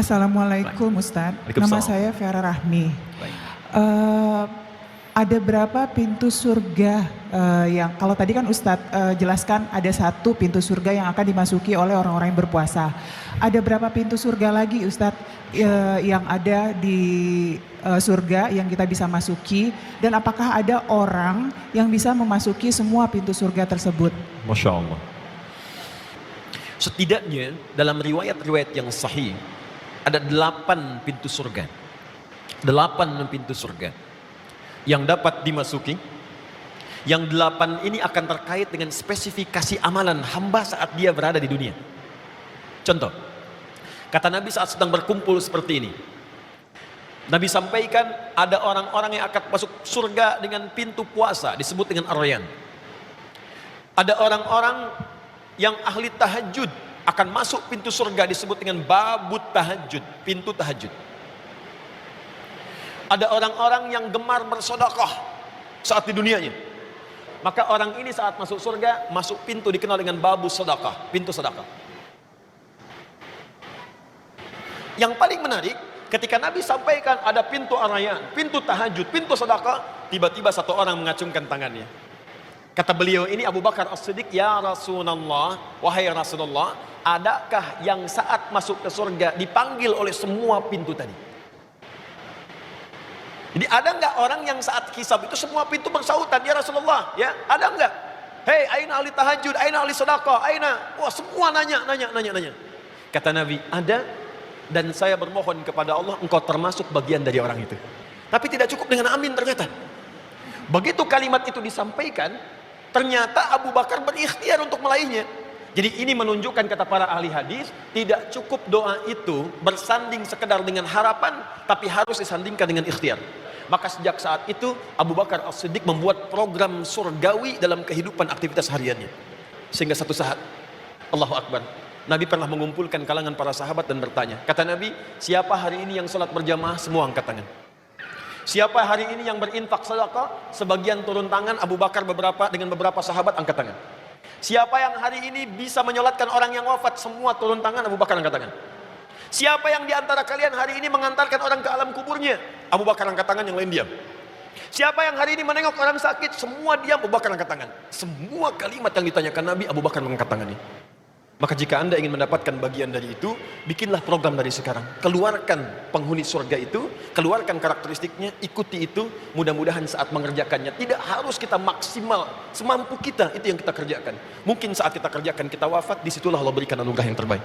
Assalamualaikum Ustadz, nama saya Vera Rahmi. Ada berapa pintu surga yang kalau tadi kan Ustadz jelaskan ada satu pintu surga yang akan dimasuki oleh orang-orang yang berpuasa. Ada berapa pintu surga lagi Ustadz yang ada di surga yang kita bisa masuki, dan apakah ada orang yang bisa memasuki semua pintu surga tersebut? Masya Allah. Setidaknya dalam riwayat-riwayat yang sahih ada 8 pintu surga. 8 pintu surga yang dapat dimasuki. Yang 8 ini akan terkait dengan spesifikasi amalan hamba saat dia berada di dunia. Contoh, kata Nabi saat sedang berkumpul seperti ini, Nabi sampaikan ada orang-orang yang akan masuk surga dengan pintu puasa, disebut dengan Ar-Rayyan. Ada orang-orang yang ahli tahajud akan masuk pintu surga, disebut dengan babut tahajud, pintu tahajud. Ada orang-orang yang gemar bersedekah saat di dunianya, maka orang ini saat masuk surga masuk pintu dikenal dengan babu sedekah, pintu sedekah. Yang paling menarik, ketika Nabi sampaikan ada pintu Ar-Rayyan, pintu tahajud, pintu sedekah, tiba-tiba satu orang mengacungkan tangannya. Kata beliau ini Abu Bakar As-Siddiq, ya Rasulullah, wahai Rasulullah, adakah yang saat masuk ke surga dipanggil oleh semua pintu tadi? Jadi ada nggak orang yang saat hisab itu semua pintu bersautan, ya Rasulullah, ya ada nggak? Hei, aina ahli tahajud, aina ahli sedekah, aina? Wah, semua nanya. Kata Nabi, ada, dan saya bermohon kepada Allah engkau termasuk bagian dari orang itu. Tapi tidak cukup dengan amin ternyata. Begitu kalimat itu disampaikan, ternyata Abu Bakar berikhtiar untuk meraihnya. Jadi ini menunjukkan, kata para ahli hadis, tidak cukup doa itu bersanding sekedar dengan harapan, tapi harus disandingkan dengan ikhtiar. Maka sejak saat itu Abu Bakar As-Siddiq membuat program surgawi dalam kehidupan aktivitas hariannya. Sehingga satu saat, Allahu Akbar, Nabi pernah mengumpulkan kalangan para sahabat dan bertanya. Kata Nabi, siapa hari ini yang sholat berjamaah? Semua angkat tangan. Siapa hari ini yang berinfak sedekah? Sebagian turun tangan, Abu Bakar dengan beberapa sahabat angkat tangan. Siapa yang hari ini bisa menyolatkan orang yang wafat? Semua turun tangan, Abu Bakar angkat tangan. Siapa yang diantara kalian hari ini mengantarkan orang ke alam kuburnya? Abu Bakar angkat tangan, yang lain diam. Siapa yang hari ini menengok orang sakit? Semua diam, Abu Bakar angkat tangan. Semua kalimat yang ditanyakan Nabi, Abu Bakar mengangkat tangannya. Maka jika Anda ingin mendapatkan bagian dari itu, bikinlah program dari sekarang. Keluarkan penghuni surga itu, keluarkan karakteristiknya, ikuti itu. Mudah-mudahan saat mengerjakannya tidak harus kita maksimal, semampu kita itu yang kita kerjakan. Mungkin saat kita kerjakan kita wafat, disitulah Allah berikan anugerah yang terbaik.